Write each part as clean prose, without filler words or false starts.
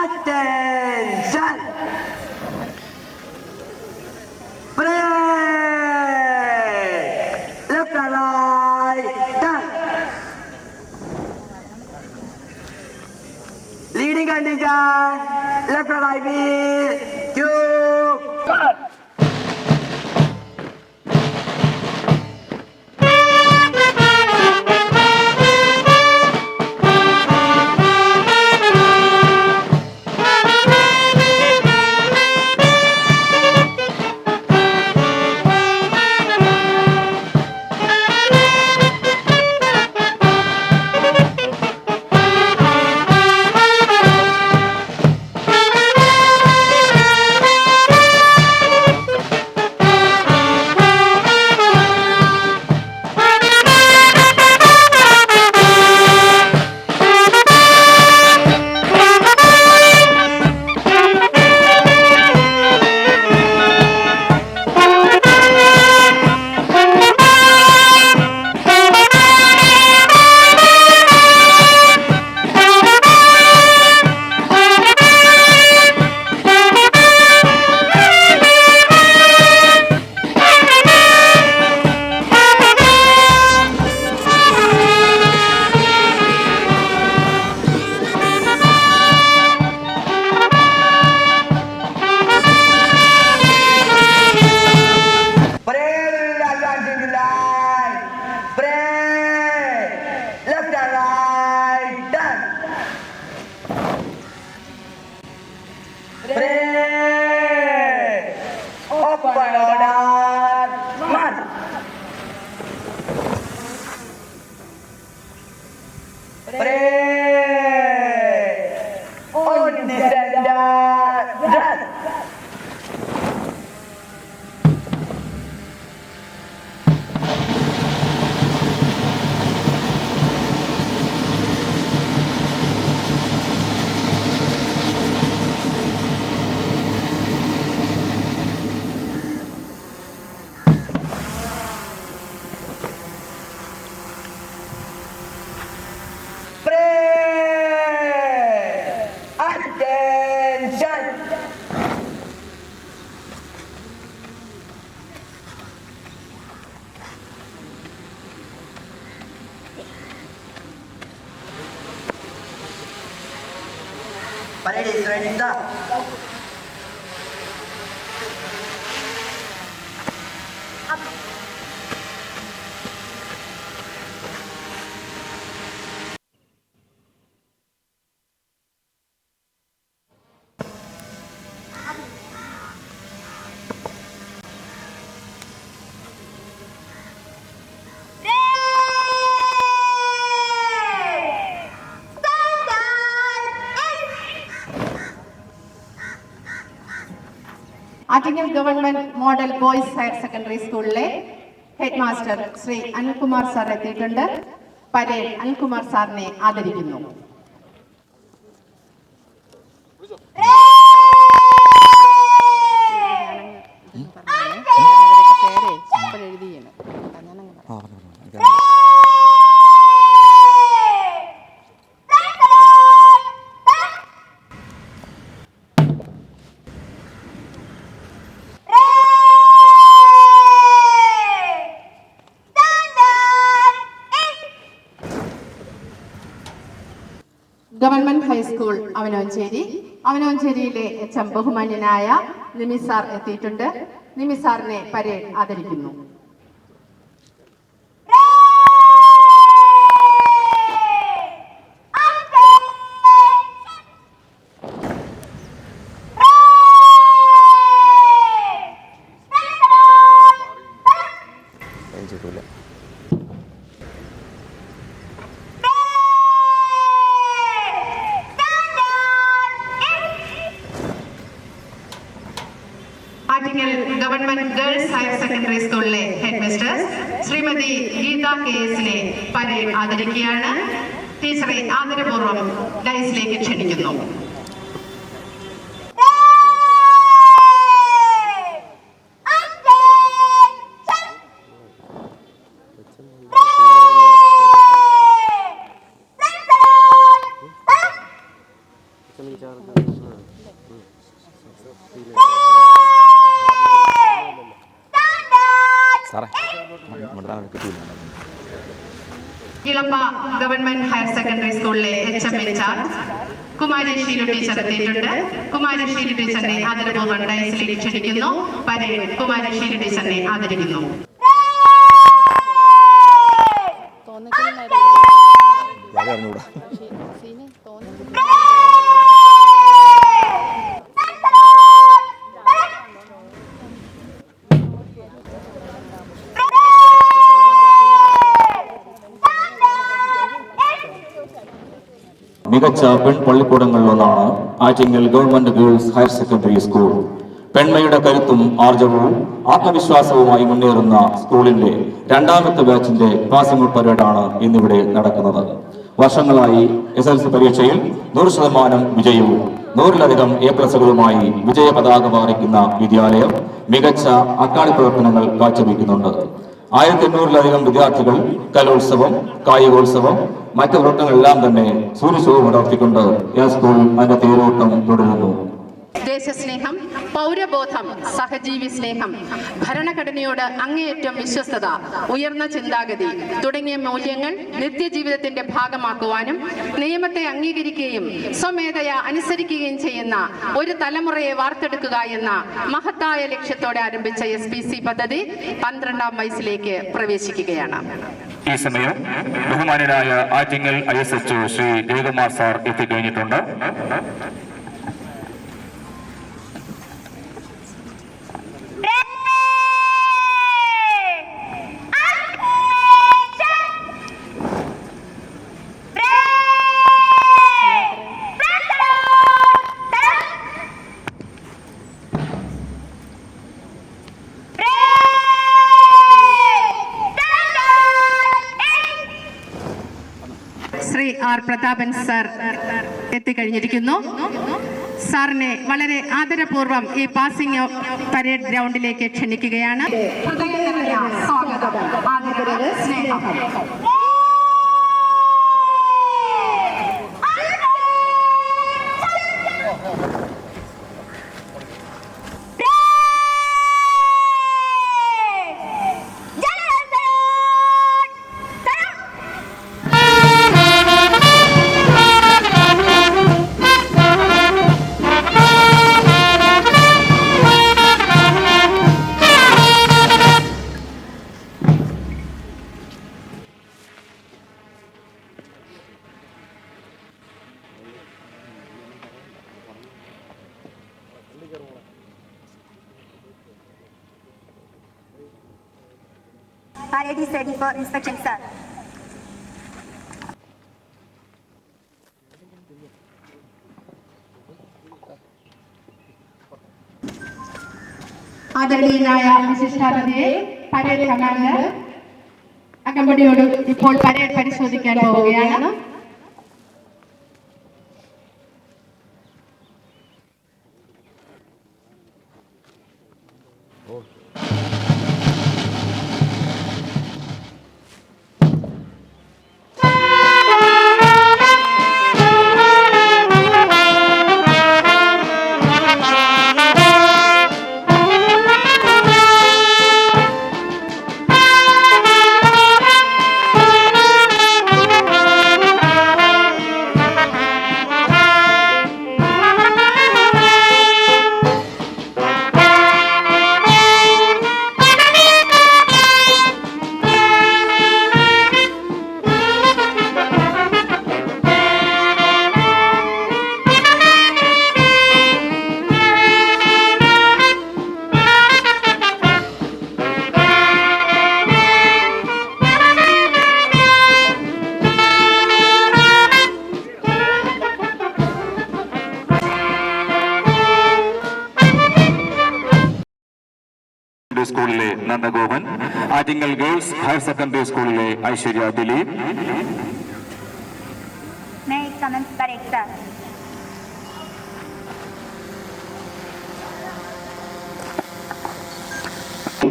Attention! Break! Left and right, turn. Leading contingent, left and right wheel, cue, cut. Parade is ready, stop. Attingal government model boys higher secondary സ്കൂളിലെ head master Shri Anilkumar sir എത്തിയിട്ടുണ്ട്. Parade Anilkumar സാറിനെ ആദരിക്കുന്നു. Government high school അവനോഞ്ചേരിയിലെ HM. ബഹുമാന്യനായ നിമിസാർ എത്തിയിട്ടുണ്ട്. നിമിസാറിനെ parade ആദരിക്കുന്നു. Attingal government girls higher secondary സ്കൂളിലെ ഹെഡ് മിസ്റ്റേഴ്സ് ശ്രീമതി ഗീത കെ.എസിനെ പരേഡ് ആദരിക്കുകയാണ്. ടീച്ചറെ ആദരപൂർവ്വം ഡയസിലേക്ക് ക്ഷണിക്കുന്നു. ഇളമ്പ ഗവൺമെന്റ് ഹയർ സെക്കൻഡറി സ്കൂളിലെ HM in charge Kumari Sheelu teacher എത്തിയിട്ടുണ്ട്. കുമാരി ഷീലു ടീച്ചറിനെ ആദരപൂർവ്വം ഡയസിലേക്ക് ക്ഷണിക്കുന്നു. പരേഡ് കുമാരി ഷീലു ടീച്ചറിനെ ആദരിക്കുന്നു. മികച്ച പെൺപള്ളിക്കൂടങ്ങളിലൊന്നാണ് Attingal government girls higher secondary school. പെൺമയുടെ കരുത്തും ആർജവവും ആത്മവിശ്വാസവുമായി മുന്നേറുന്ന സ്കൂളിന്റെ രണ്ടാമത്തെ ബാച്ചിന്റെ പാസിംഗ് ഔട്ട് പരേഡാണ് ഇന്നിവിടെ നടക്കുന്നത്. വർഷങ്ങളായി SSLC പരീക്ഷയിൽ 100% വിജയവും 100-ലധികം A+കളുമായി വിജയ പതാക പാറിക്കുന്ന വിദ്യാലയം മികച്ച അക്കാദമിക് പ്രവർത്തനങ്ങൾ കാഴ്ചവെക്കുന്നുണ്ട്. 1800-ലധികം വിദ്യാർത്ഥികൾ കലോത്സവം, കായികോത്സവം, മറ്റു പ്രവർത്തനങ്ങളെല്ലാം തന്നെ സൂര്യശോഭ നടത്തിക്കൊണ്ട് ഈ സ്കൂൾ അതിന്റെ തേരോട്ടം തുടരുന്നു. ദേശസ്നേഹം, പൗരബോധം, സഹജീവി സ്നേഹം, ഭരണഘടനയോട് അങ്ങേയറ്റം വിശ്വസ്തത, ഉയർന്ന ചിന്താഗതി തുടങ്ങിയ മൂല്യങ്ങൾ നിത്യജീവിതത്തിന്റെ ഭാഗമാക്കുവാനും നിയമത്തെ അംഗീകരിക്കുകയും സ്വമേധയാ അനുസരിക്കുകയും ചെയ്യുന്ന ഒരു തലമുറയെ വാർത്തെടുക്കുക എന്ന മഹത്തായ ലക്ഷ്യത്തോടെ ആരംഭിച്ച SPC പദ്ധതി 12ാം വയസ്സിലേക്ക് പ്രവേശിക്കുകയാണ്. ഈ സമയം ബഹുമാനരായ ആറ്റിങ്ങൽ ISHO ശ്രീ ജയകുമാർ സാർ എത്തിക്കഴിഞ്ഞിട്ടുണ്ട്. ശ്രീ R. പ്രതാപൻ സാർ എത്തിക്കഴിഞ്ഞിരിക്കുന്നു. സാറിനെ വളരെ ആദരപൂർവ്വം ഈ പാസിംഗ് പരേഡ് ഗ്രൗണ്ടിലേക്ക് ക്ഷണിക്കുകയാണ്. സ്വാഗതം, ആദരവ്, സ്നേഹം. Parade is ready for inspection, sir. ആദരണീയനായ വിശിഷ്ടാതിഥിയെ പരേഡ് കമാൻഡർ അകമ്പടിയോട് ഇപ്പോൾ പരേഡ് പരിശോധിക്കാൻ പോവുകയാണ്. സ്കൂളിലെ Nandagopan, Attingal girls higher secondary സ്കൂളിലെ Aishwarya Dileep. May I commence parade, sir?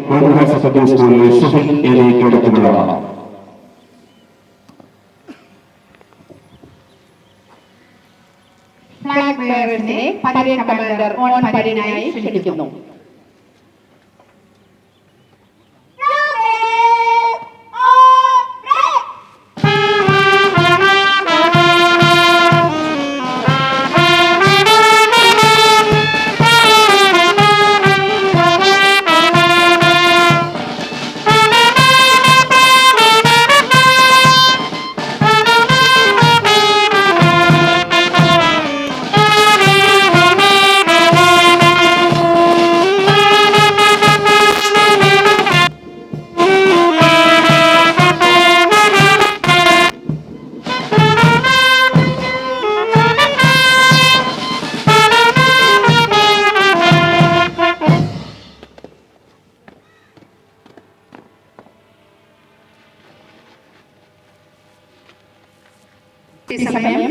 Higher secondary സ്കൂളിലെ ഷുഹൻ എലി കേഡറ്റുകളാണ്. Flag bearers ഓഫീസേഴ്സിനെ പരേഡ് കമാൻഡർ ഓൺ പരേഡിനായി ക്ഷണിക്കുന്നു. സമയം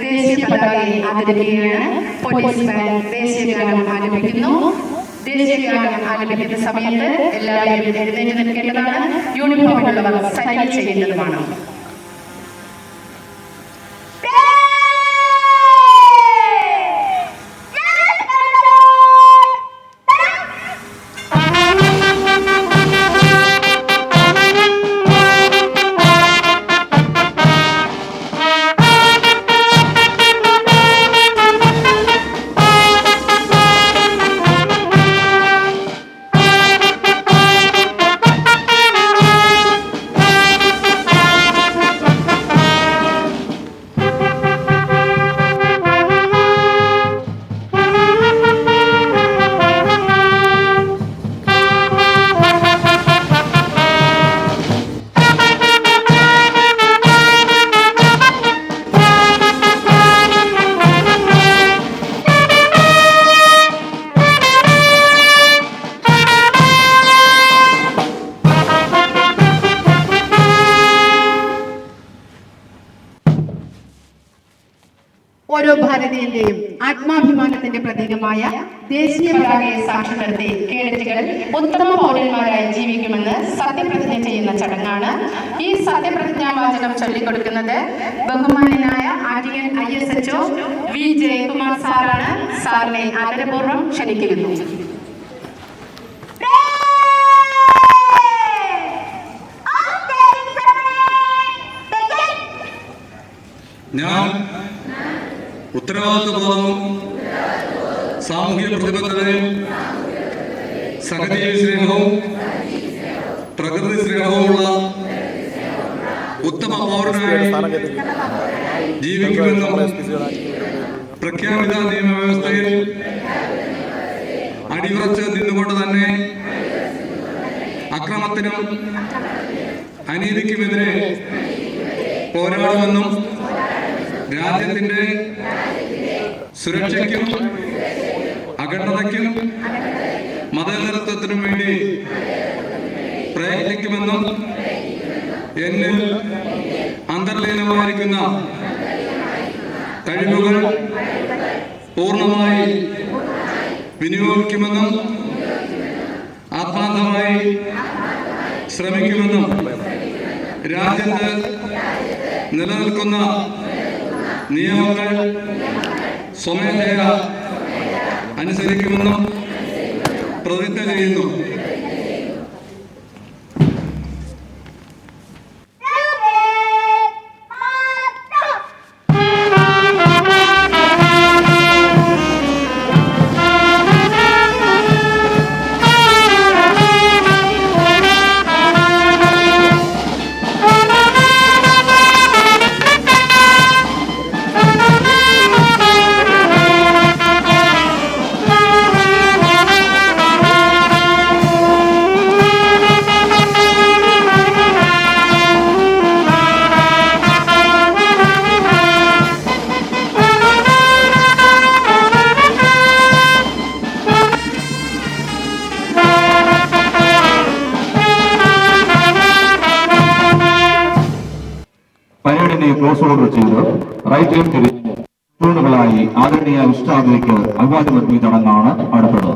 ദേശീയ പതാകയെ ആദരിക്കുകയാണ്. പോലീസ് ബാൻഡ് ദേശീയ ഗാനം ആലപിക്കുന്നു. ദേശീയ ഗാനം ആലപിക്കുന്ന സമയത്ത് എല്ലാവരും എഴുന്നേറ്റ് നിൽക്കേണ്ടതാണ്. യൂണിഫോമിലുള്ളവർ സല്യൂട്ട് ചെയ്യേണ്ടതുമാണ്. ഓരോ ഭാരതീയന്റെയും ആത്മാഭിമാനത്തിന്റെ പ്രതീകമായ ദേശീയ പതാകയെ സാക്ഷി നിർത്തി കേഡറ്റുകൾ ഉത്തമ പൗരന്മാരായി ജീവിക്കുമെന്ന് സത്യപ്രതിജ്ഞ ചെയ്യുന്ന ചടങ്ങാണ്. ഈ സത്യപ്രതിജ്ഞാവാചകം ചൊല്ലിക്കൊടുക്കുന്നത് ബഹുമാന്യനായ ആറ്റിങ്ങൽ ISHO V. ജയകുമാർ സാറാണ്. സാറിനെ ആദരപൂർവ്വം ക്ഷണിക്കുന്നു. ഞാൻ ഉത്തരവാദിത്വബോധവും സാമൂഹ്യ പ്രതിബദ്ധതയും സഹജീവി സ്നേഹവും പ്രകൃതി സ്നേഹവുമുള്ള ഉത്തമ പൗരനായി ജീവിക്കുമെന്നും പ്രഖ്യാപിത നിയമവ്യവസ്ഥയിൽ അടിയുറച്ച് നിന്നുകൊണ്ട് തന്നെ അക്രമത്തിനും അനീതിക്കുമെതിരെ പോരാടുമെന്നും രാജ്യത്തിന്റെ സുരക്ഷയ്ക്കും അഖണ്ഡതയ്ക്കും മതേതരത്വത്തിനും വേണ്ടി പ്രയത്നിക്കുമെന്നും എന്നിൽ അന്തർലീനമായിരിക്കുന്ന കഴിവുകൾ പൂർണ്ണമായി വിനിയോഗിക്കുമെന്നും ആത്മാർത്ഥമായി ശ്രമിക്കുമെന്നും രാജ്യത്ത് നിലനിൽക്കുന്ന നിയമങ്ങൾ സ്വമേധയാ അനുസരിക്കുമെന്നും പ്രതിജ്ഞ ചെയ്യുന്നു. ക്ലോസ് ഓർഡർ ചെയ്ത് റൈറ്റിൽ തിരിഞ്ഞ് തൂണുകളായി ആദരണീയ ഉസ്താദിലേക്ക് അഭിവാദ്യമർപ്പിക്കുന്ന ചടങ്ങാണ് അടുത്തത്.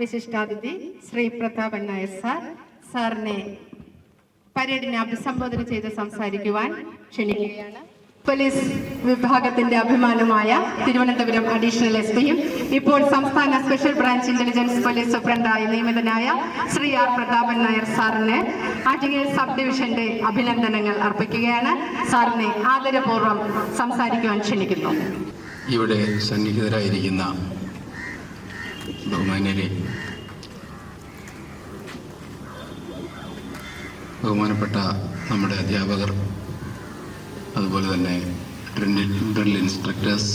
വിശിഷ്ടാതിഥി ശ്രീ പ്രതാപൻ നായർ സാറിനെ പരേഡിനെ അഭിസംബോധന ചെയ്ത് സംസാരിക്കുവാൻ ക്ഷണിക്കുകയാണ്. പോലീസ് വിഭാഗത്തിന്റെ അഭിമാനമായ തിരുവനന്തപുരം അഡീഷണൽ എസ്പിയും ഇപ്പോൾ സംസ്ഥാന സ്പെഷ്യൽ ബ്രാഞ്ച് ഇന്റലിജൻസ് പോലീസ് സൂപ്രണ്ടായി നിയമിതനായ ശ്രീ ആർ പ്രതാപൻ നായർ സാറിന് ആറ്റിങ്ങൽ സബ് ഡിവിഷന്റെ അഭിനന്ദനങ്ങൾ അർപ്പിക്കുകയാണ്. സാറിനെ ആദരപൂർവ്വം സംസാരിക്കുവാൻ ക്ഷണിക്കുന്നു. ഇവിടെ സന്നിഹിതരായിരിക്കുന്ന ബഹുമാന്യരെ, ബഹുമാനപ്പെട്ട നമ്മുടെ അധ്യാപകർ, അതുപോലെ തന്നെ ഡ്രിൽ ഇൻസ്ട്രക്ടേഴ്സ്,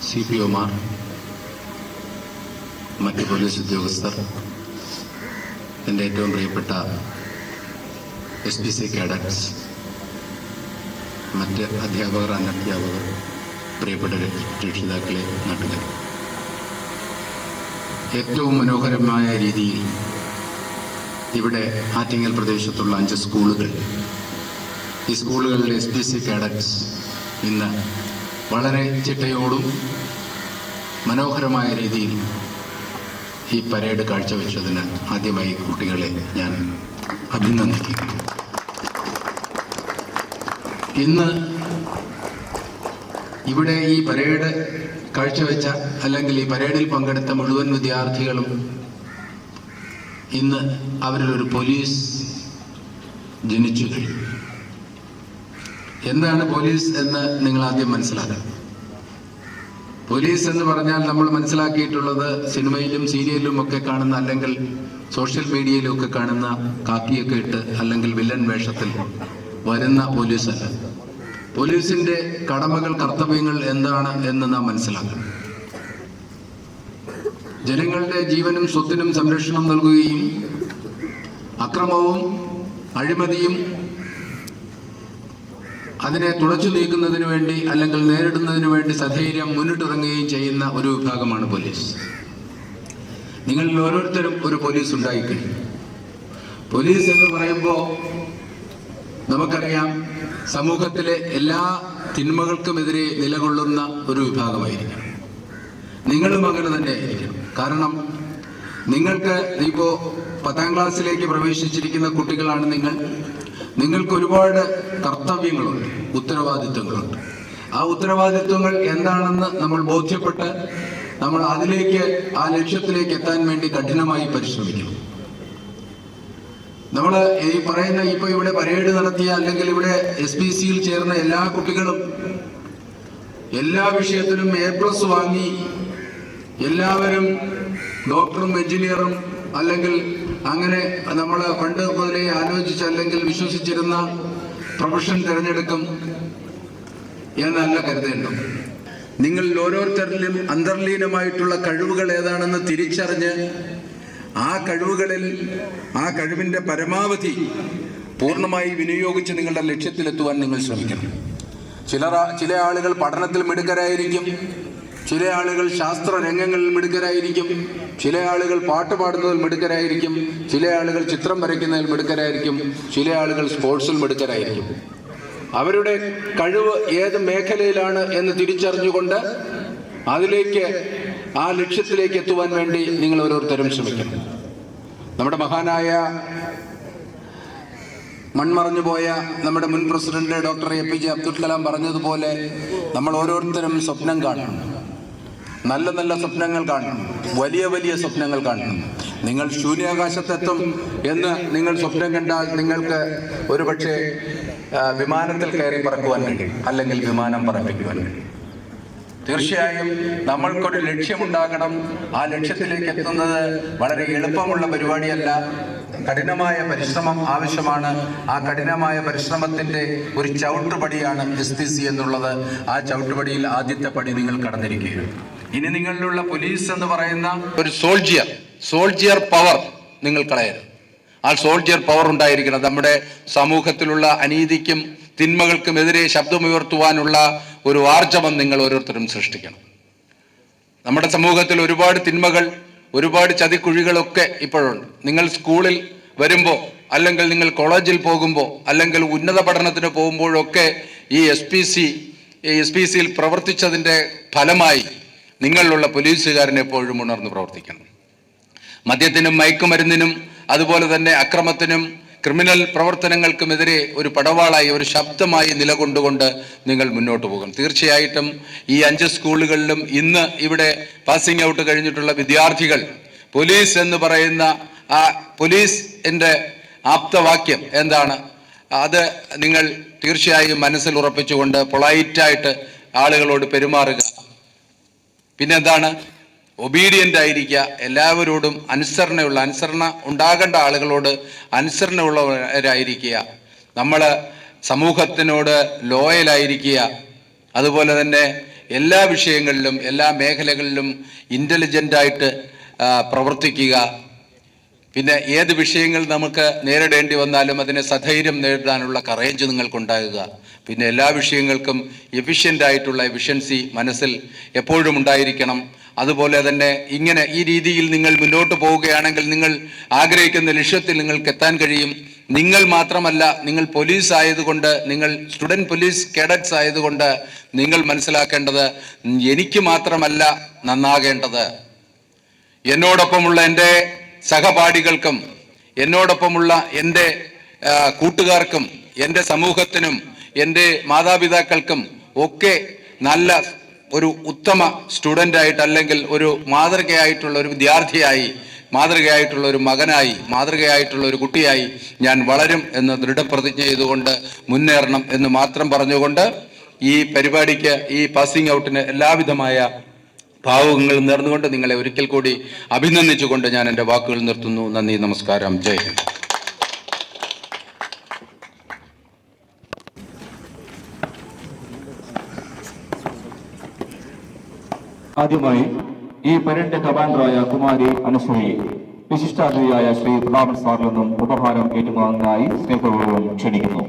CPOമാർ, മറ്റ് പോലീസ് ഉദ്യോഗസ്ഥർ, എൻ്റെ ഏറ്റവും പ്രിയപ്പെട്ട SPC കാഡറ്റ്സ്, മറ്റ് അധ്യാപകർ, അനധ്യാപകർ, പ്രിയപ്പെട്ട രക്ഷിതാക്കളെ, നാട്ടുകാർ, ഏറ്റവും മനോഹരമായ രീതിയിൽ ഇവിടെ ആറ്റിങ്ങൽ പ്രദേശത്തുള്ള 5 സ്കൂളുകൾ, ഈ സ്കൂളുകളിലെ SPC കാഡറ്റ്സ് ഇന്ന് വളരെ ചിട്ടയോടും മനോഹരമായ രീതിയിൽ ഈ പരേഡ് കാഴ്ചവെച്ചതിന് ആദ്യമായി കുട്ടികളെ ഞാൻ അഭിനന്ദിക്കുന്നു. ഇന്ന് ഇവിടെ ഈ പരേഡ് കാഴ്ചവെച്ച അല്ലെങ്കിൽ ഈ പരേഡിൽ പങ്കെടുത്ത മുഴുവൻ വിദ്യാർത്ഥികളും ഇന്ന് അവരിലൊരു പോലീസ് ജനിച്ചു കഴിഞ്ഞു. എന്താണ് പോലീസ് എന്ന് നിങ്ങൾ ആദ്യം മനസ്സിലാക്കണം. പോലീസ് എന്ന് പറഞ്ഞാൽ നമ്മൾ മനസ്സിലാക്കിയിട്ടുള്ളത് സിനിമയിലും സീരിയലിലും ഒക്കെ കാണുന്ന, അല്ലെങ്കിൽ സോഷ്യൽ മീഡിയയിലും ഒക്കെ കാണുന്ന കാക്കിയൊക്കെ ഇട്ട് അല്ലെങ്കിൽ വില്ലൻ വേഷത്തിൽ വരുന്ന പോലീസല്ല. പോലീസിന്റെ കടമകൾ, കർത്തവ്യങ്ങൾ എന്താണ് എന്ന് നാം മനസ്സിലാക്കണം. ജനങ്ങളുടെ ജീവനും സ്വത്തിനും സംരക്ഷണം നൽകുകയും അക്രമവും അഴിമതിയും അതിനെ തുടച്ചു നീക്കുന്നതിന് വേണ്ടി അല്ലെങ്കിൽ നേരിടുന്നതിന് വേണ്ടി സധൈര്യം മുന്നിട്ടിറങ്ങുകയും ചെയ്യുന്ന ഒരു വിഭാഗമാണ് പോലീസ്. നിങ്ങളിൽ ഓരോരുത്തരും ഒരു പോലീസ് ഉണ്ടായിക്കഴിഞ്ഞു. പോലീസ് എന്ന് പറയുമ്പോൾ നമുക്കറിയാം, സമൂഹത്തിലെ എല്ലാ തിന്മകൾക്കുമെതിരെ നിലകൊള്ളുന്ന ഒരു വിഭാഗമായിരിക്കണം. നിങ്ങളും അങ്ങനെ തന്നെ ആയിരിക്കണം. കാരണം നിങ്ങൾക്ക് ഇപ്പോൾ 10ാം ക്ലാസ്സിലേക്ക് പ്രവേശിച്ചിരിക്കുന്ന കുട്ടികളാണ് നിങ്ങൾ. നിങ്ങൾക്ക് ഒരുപാട് കർത്തവ്യങ്ങളുണ്ട്, ഉത്തരവാദിത്വങ്ങളുണ്ട്. ആ ഉത്തരവാദിത്വങ്ങൾ എന്താണെന്ന് നമ്മൾ ബോധ്യപ്പെട്ട് നമ്മൾ അതിലേക്ക്, ആ ലക്ഷ്യത്തിലേക്ക് എത്താൻ വേണ്ടി കഠിനമായി പരിശ്രമിക്കണം. നമ്മൾ ഈ പറയുന്ന ഇപ്പോൾ ഇവിടെ പരേഡ് നടത്തിയ അല്ലെങ്കിൽ ഇവിടെ SPCയിൽ ചേർന്ന എല്ലാ കുട്ടികളും എല്ലാ വിഷയത്തിലും A+ വാങ്ങി എല്ലാവരും ഡോക്ടറും എഞ്ചിനീയറും അല്ലെങ്കിൽ അങ്ങനെ നമ്മൾ പണ്ട് മുതലേ ആലോചിച്ച് അല്ലെങ്കിൽ വിശ്വസിച്ചിരുന്ന പ്രൊഫഷൻ തിരഞ്ഞെടുക്കും എന്നല്ല കരുതേണ്ടത്. നിങ്ങളിൽ ഓരോരുത്തരിലും അന്തർലീനമായിട്ടുള്ള കഴിവുകൾ ഏതാണെന്ന് തിരിച്ചറിഞ്ഞ് ആ കഴിവുകളിൽ, ആ കഴിവിൻ്റെ പരമാവധി പൂർണ്ണമായി വിനിയോഗിച്ച് നിങ്ങളുടെ ലക്ഷ്യത്തിലെത്തുവാൻ നിങ്ങൾ ശ്രമിക്കണം. ചില ആളുകൾ പഠനത്തിൽ മിടുക്കരായിരിക്കും, ചില ആളുകൾ ശാസ്ത്ര രംഗങ്ങളിൽ മിടുക്കരായിരിക്കും, ചില ആളുകൾ പാട്ട് പാടുന്നതിൽ മിടുക്കരായിരിക്കും, ചില ആളുകൾ ചിത്രം വരയ്ക്കുന്നതിൽ മിടുക്കരായിരിക്കും, ചില ആളുകൾ സ്പോർട്സിൽ മിടുക്കരായിരിക്കും. അവരുടെ കഴിവ് ഏത് മേഖലയിലാണ് എന്ന് തിരിച്ചറിഞ്ഞുകൊണ്ട് അതിലേക്ക്, ആ ലക്ഷ്യത്തിലേക്ക് എത്തുവാൻ വേണ്ടി നിങ്ങൾ ഓരോരുത്തരും ശ്രമിക്കണം. നമ്മുടെ മഹാനായ മൺമറഞ്ഞു പോയ നമ്മുടെ മുൻ president doctor APJ Abdul Kalam പറഞ്ഞതുപോലെ നമ്മൾ ഓരോരുത്തരും സ്വപ്നം കാണണം, നല്ല നല്ല സ്വപ്നങ്ങൾ കാണണം, വലിയ വലിയ സ്വപ്നങ്ങൾ കാണണം. നിങ്ങൾ ശൂന്യാകാശത്തെത്തും എന്ന് നിങ്ങൾ സ്വപ്നം കണ്ടാൽ നിങ്ങൾക്ക് ഒരുപക്ഷെ വിമാനത്തിൽ കയറി പറക്കുവാൻ കഴിയും, അല്ലെങ്കിൽ വിമാനം പറപ്പിക്കുവാൻ കഴിയും. തീർച്ചയായും നമ്മൾക്കൊരു ലക്ഷ്യമുണ്ടാകണം. ആ ലക്ഷ്യത്തിലേക്ക് എത്തുന്നത് വളരെ എളുപ്പമുള്ള പരിപാടിയല്ല, കഠിനമായ പരിശ്രമം ആവശ്യമാണ്. ആ കഠിനമായ പരിശ്രമത്തിന്റെ ഒരു ചവിട്ടുപടിയാണ് SPC എന്നുള്ളത്. ആ ചവിട്ടുപടിയിൽ ആദ്യത്തെ പടി നിങ്ങൾ കടന്നിരിക്കുകയാണ്. ഇനി നിങ്ങളിലുള്ള പോലീസ് എന്ന് പറയുന്ന ഒരു സോൾജിയർ പവർ നിങ്ങൾ കളയരുത്. ആ സോൾജിയർ പവർ ഉണ്ടായിരിക്കണം. നമ്മുടെ സമൂഹത്തിലുള്ള അനീതിക്കും തിന്മകൾക്കുമെതിരെ ശബ്ദമുയർത്തുവാനുള്ള ഒരു ആർജവം നിങ്ങൾ ഓരോരുത്തരും സൃഷ്ടിക്കണം. നമ്മുടെ സമൂഹത്തിൽ ഒരുപാട് തിന്മകൾ, ഒരുപാട് ചതിക്കുഴികളൊക്കെ ഇപ്പോഴുണ്ട്. നിങ്ങൾ സ്കൂളിൽ വരുമ്പോൾ, അല്ലെങ്കിൽ നിങ്ങൾ കോളേജിൽ പോകുമ്പോൾ, അല്ലെങ്കിൽ ഉന്നത പഠനത്തിന് പോകുമ്പോഴൊക്കെ ഈ SPCയിൽ പ്രവർത്തിച്ചതിൻ്റെ ഫലമായി നിങ്ങളിലുള്ള പോലീസുകാരൻ എപ്പോഴും ഉണർന്ന് പ്രവർത്തിക്കണം. മദ്യത്തിനും മയക്കുമരുന്നിനും അതുപോലെ തന്നെ അക്രമത്തിനും ക്രിമിനൽ പ്രവർത്തനങ്ങൾക്കുമെതിരെ ഒരു പടവാളായി ഒരു ശബ്ദമായി നിലകൊണ്ടുകൊണ്ട് നിങ്ങൾ മുന്നോട്ട് പോകും. തീർച്ചയായിട്ടും ഈ 5 സ്കൂളുകളിലും ഇന്ന് ഇവിടെ പാസിംഗ് ഔട്ട് കഴിഞ്ഞിട്ടുള്ള വിദ്യാർത്ഥികൾ പോലീസ് എന്ന് പറയുന്ന ആ പോലീസിൻ്റെ ആപ്തവാക്യം എന്താണ് അത് നിങ്ങൾ തീർച്ചയായും മനസ്സിൽ ഉറപ്പിച്ചുകൊണ്ട് പൊളൈറ്റായിട്ട് ആളുകളോട് പെരുമാറുക. പിന്നെന്താണ്, ഒബീഡിയൻ്റ് ആയിരിക്കുക, എല്ലാവരോടും അനുസരണ ഉണ്ടാകേണ്ട ആളുകളോട് അനുസരണയുള്ളവരായിരിക്കുക, നമ്മൾ സമൂഹത്തിനോട് ലോയലായിരിക്കുക, അതുപോലെ തന്നെ എല്ലാ വിഷയങ്ങളിലും എല്ലാ മേഖലകളിലും ഇൻ്റലിജൻ്റായിട്ട് പ്രവർത്തിക്കുക. പിന്നെ ഏത് വിഷയങ്ങൾ നമുക്ക് നേരിടേണ്ടി വന്നാലും അതിനെ സധൈര്യം നേരിടാനുള്ള കറേജ് നിങ്ങൾക്കുണ്ടാകുക. പിന്നെ എല്ലാ വിഷയങ്ങൾക്കും എഫിഷ്യൻ്റായിട്ടുള്ള എഫിഷ്യൻസി മനസ്സിൽ എപ്പോഴും ഉണ്ടായിരിക്കണം. അതുപോലെ തന്നെ ഇങ്ങനെ ഈ രീതിയിൽ നിങ്ങൾ മുന്നോട്ട് പോവുകയാണെങ്കിൽ നിങ്ങൾ ആഗ്രഹിക്കുന്ന ലക്ഷ്യത്തിൽ നിങ്ങൾക്ക് എത്താൻ കഴിയും. നിങ്ങൾ മാത്രമല്ല, നിങ്ങൾ പോലീസ് ആയതുകൊണ്ട്, നിങ്ങൾ സ്റ്റുഡൻറ് പോലീസ് കേഡറ്റ്സ് ആയതുകൊണ്ട് നിങ്ങൾ മനസ്സിലാക്കേണ്ടത് എനിക്ക് മാത്രമല്ല നന്നാകേണ്ടത്, എന്നോടൊപ്പമുള്ള എൻ്റെ സഹപാഠികൾക്കും എന്നോടൊപ്പമുള്ള എൻ്റെ കൂട്ടുകാർക്കും എൻ്റെ സമൂഹത്തിനും എൻ്റെ മാതാപിതാക്കൾക്കും ഒക്കെ നല്ല ഒരു ഉത്തമ സ്റ്റുഡൻ്റായിട്ട് അല്ലെങ്കിൽ ഒരു മാതൃകയായിട്ടുള്ള ഒരു വിദ്യാർത്ഥിയായി, മാതൃകയായിട്ടുള്ള ഒരു മകനായി, മാതൃകയായിട്ടുള്ള ഒരു കുട്ടിയായി ഞാൻ വളരും എന്ന് ദൃഢപ്രതിജ്ഞ ചെയ്തുകൊണ്ട് മുന്നേറണം എന്ന് മാത്രം പറഞ്ഞുകൊണ്ട് ഈ പരിപാടിക്ക്, ഈ പാസിംഗ് ഔട്ടിന് എല്ലാവിധമായ ഭാവുകങ്ങളും നേർന്നുകൊണ്ട് നിങ്ങളെ ഒരിക്കൽ കൂടി അഭിനന്ദിച്ചുകൊണ്ട് ഞാൻ എൻ്റെ വാക്കുകൾ നിർത്തുന്നു. നന്ദി, നമസ്കാരം, ജയ് ഹിന്ദ്. ആദ്യമായി ഈ പരേഡ് കമാൻഡറായ കുമാരി അനുശ്രീ വിശിഷ്ടാതിഥിയായ ശ്രീ പ്രതാപൻ സാറിൽ നിന്നും ഉപഹാരം ഏറ്റുവാങ്ങാനായി സ്നേഹപൂർവ്വം ക്ഷണിക്കുന്നു.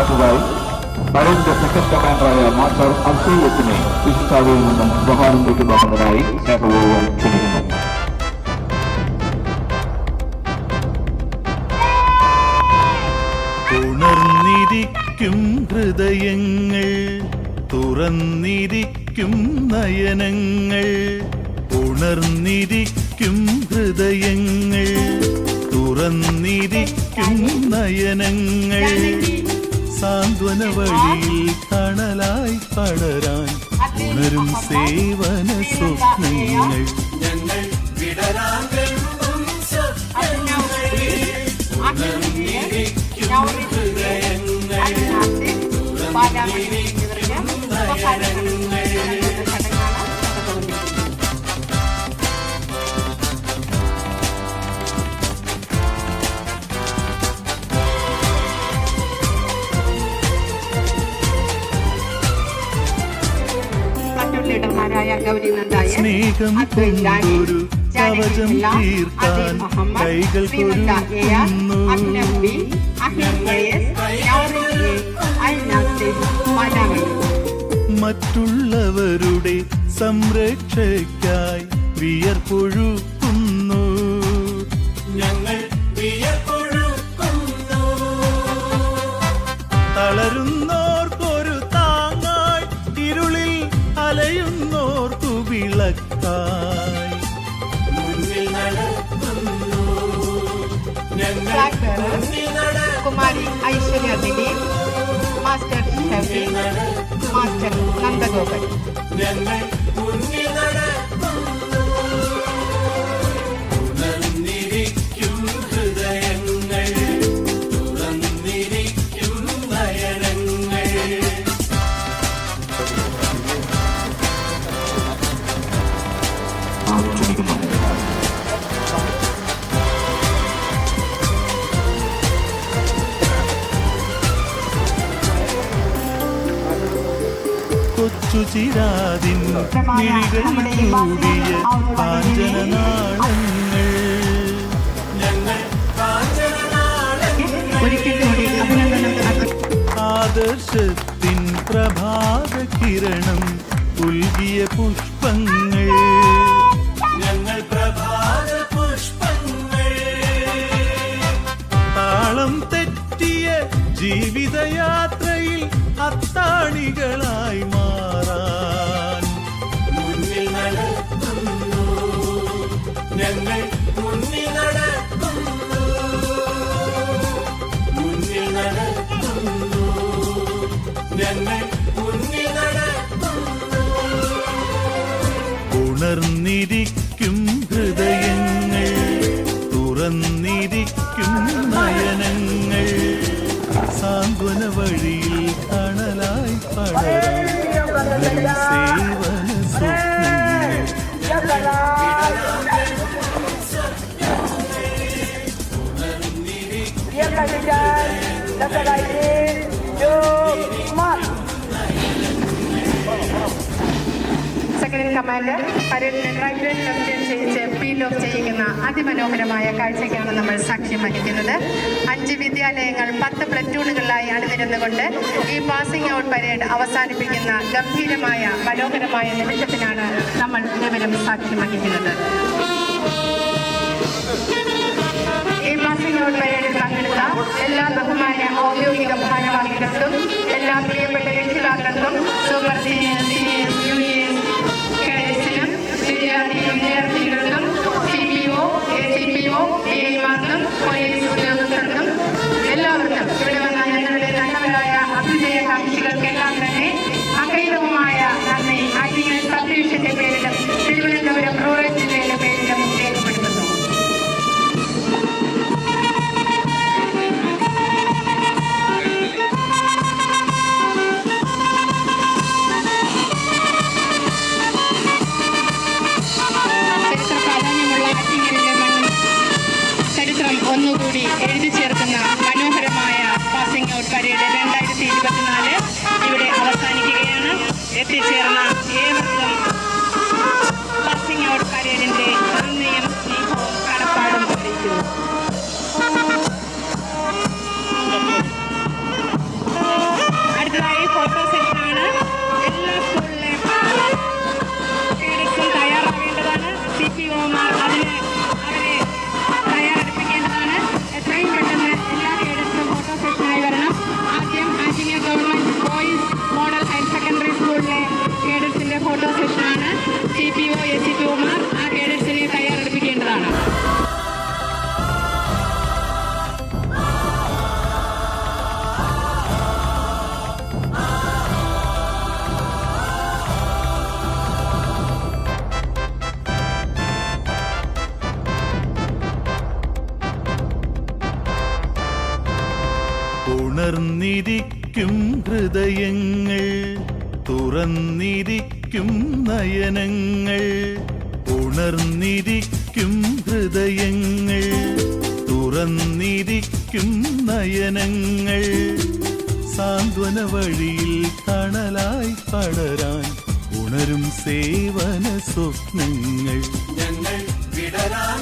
അടുത്തതായി പരേഡിന്റെ സെക്കൻഡ് കമാൻഡറായ മാസ്റ്റർ അബ്ദുൽ വിശിഷ്ടാതിഥിയിൽ നിന്നും ഉപഹാരം ഏറ്റുവാങ്ങുന്നതിനായി സ്നേഹപൂർവ്വം ക്ഷണിക്കുന്നു. ഉണർന്നിരിക്കും ഹൃദയങ്ങൾ, തുറന്നിരിക്കും നയനങ്ങൾ, ഉണർന്നിരിക്കും ഹൃദയങ്ങൾ, തുറന്നിരിക്കും നയനങ്ങൾ, സാന്ത്വന വഴിയിൽ തണലായി പടരാൻ ഉണരും സേവന സ്വപ്നങ്ങൾ. ഞങ്ങൾ വിടരാമെന്നും ഉണർന്നിരിക്കും ഹൃദയങ്ങൾ, തുറന്നിരിക്കും നയനങ്ങൾ. സ്നേഹം കൊണ്ടൊരു കവചം തീർക്കാൻ കൈകൾ കൊരുക്കുന്നു. മറ്റുള്ളവരുടെ സംരക്ഷയ്ക്കായി വിയർപ്പൊഴുക്കുന്നു. ഞങ്ങൾ വിയർപ്പൊഴുക്കുന്നു. തളരുന്നോർക്കൊരു താങ്ങായി, ഇരുളിൽ അലയുന്നോർക്കു വിളക്കായി മുന്നിൽ നടക്കുന്നു. Kumari Aishwarya Dileep, master Shafi, master Nandagopan. ഞങ്ങൾ മുന്നിൽ നടക്കുന്നു. ഉണർന്നിരിക്കും ഹൃദയങ്ങൾ, തുറന്നിരിക്കും നയനങ്ങൾ. കൊച്ചു ചിരാതിൻ മിഴികൾ കൂടിയ കാഞ്ചനനാളങ്ങൾ ഞങ്ങൾ ഒരിക്കൽ കൂടി അഭിനന്ദനം. ആദർശത്തിൻ പ്രഭാത കിരണം ഉൽകിയ പുഷ്പങ്ങൾ ഞങ്ങൾ പ്രഭാത പുഷ്പങ്ങൾ താളം തെറ്റിയ ജീവിതയാത്രയിൽ അത്താണികളായി മാറാൻ മുന്നിൽ നടക്കുന്നു ഞങ്ങൾ മുന്നിൽ നടക്കുന്നു മുന്നിൽ നടക്കുന്നു ഞങ്ങൾ മുന്നിൽ നടക്കുന്നു ഉണർന്നിരിക്കും ഹൃദയങ്ങൾ തുറന്നിരിക്കും നയനങ്ങൾ സാന്ത്വന വഴിയിൽ തണലായി പടരാൻ സേവന സ്വപ്നങ്ങൾ സെക്കൻഡ് കമാൻഡർ പരേഡിന് റൈറ്റ് ലെഫ്റ്റ് ചെയ്യിച്ച് പീൽ ഓഫ് ചെയ്യിക്കുന്ന അതിമനോഹരമായ കാഴ്ചയ്ക്കാണ് നമ്മൾ സാക്ഷ്യം വഹിക്കുന്നത്. 5 വിദ്യാലയങ്ങൾ 10 പ്ലറ്റൂണുകളിലായി അണിനിരന്നുകൊണ്ട് ഈ പാസിംഗ് ഔട്ട് പരേഡ് അവസാനിപ്പിക്കുന്ന ഗംഭീരമായ മനോഹരമായ നിമിഷത്തിനാണ് നമ്മൾ ഇവരും സാക്ഷ്യം വഹിക്കുന്നത്. ഈ പാസിംഗ് ഔട്ട് പരേഡിൽ പങ്കെടുത്ത എല്ലാ ബഹുമാന്യ ഔദ്യോഗിക ഭാരവാഹികൾക്കും എല്ലാ പ്രിയപ്പെട്ട രക്ഷിതാക്കൾക്കും സൂപ്പർ സീനിയേഴ്സ് യൂണിയേഴ്സ് കേഡറ്റ്സിനും വിദ്യാർത്ഥികൾക്കും CPO, ACPO, DIമാർക്കും പോലീസ് ഉദ്യോഗസ്ഥർക്കും എല്ലാവർക്കും ഇവിടെ വന്ന ഞങ്ങളുടെ നല്ലവരായ അഭ്യുദയകാംക്ഷികൾക്കെല്ലാം തന്നെ അകൈതവുമായ നന്ദി ആറ്റിങ്ങൽ സബ് ഡിവിഷന്റെ പേരിലും തിരുവനന്തപുരം റൂറൽ ജില്ലയുടെ പേരിലും രേഖപ്പെടുത്തുന്നു. ചരിത്രം ഒന്നുകൂടി എഴുതി ചേർക്കുന്ന മനോഹരമായ പാസിംഗ് ഔട്ട് പരേഡ് 2024 ഇവിടെ അവസാനിക്കുകയാണ്. എത്തിച്ചേർന്ന ഏവർക്കും പാസിംഗ് ഔട്ട് പരേഡിന്റെ നന്ദിയും സ്നേഹവും കടപ്പാടും അറിയിക്കുന്നു. അടുത്തതായി ഫോട്ടോ സെഷനാണ്. എല്ലാ സ്കൂളിലെ കേഡറ്റ്സും തയ്യാറാവേണ്ടതാണ്. CPOമാർ അവരെ തയ്യാറെടുപ്പിക്കേണ്ടതാണ്. എത്രയും പെട്ടെന്ന് എല്ലാ കേഡറ്റ്സും ഫോട്ടോ സെഷനായി വരണം. ആദ്യം Attingal government boys model higher secondary സ്കൂളിലെ കേഡറ്റ്സിന്റെ ഫോട്ടോ സെഷനാണ്. CPO, ACPOമാർ ആ കേഡറ്റ്സിനെ തയ്യാറെടുപ്പിക്കേണ്ടതാണ്. ഉണർന്നിരിക്കും ഹൃദയങ്ങൾ തുറന്നിരിക്കും നയനങ്ങൾ ഉണർന്നിരിക്കും ഹൃദയങ്ങൾ തുറന്നിരിക്കും നയനങ്ങൾ സാന്ത്വന വഴിയിൽ തണലായി പടരാൻ ഉണരും സേവന സ്വപ്നങ്ങൾ ഞങ്ങൾ വിടരാൻ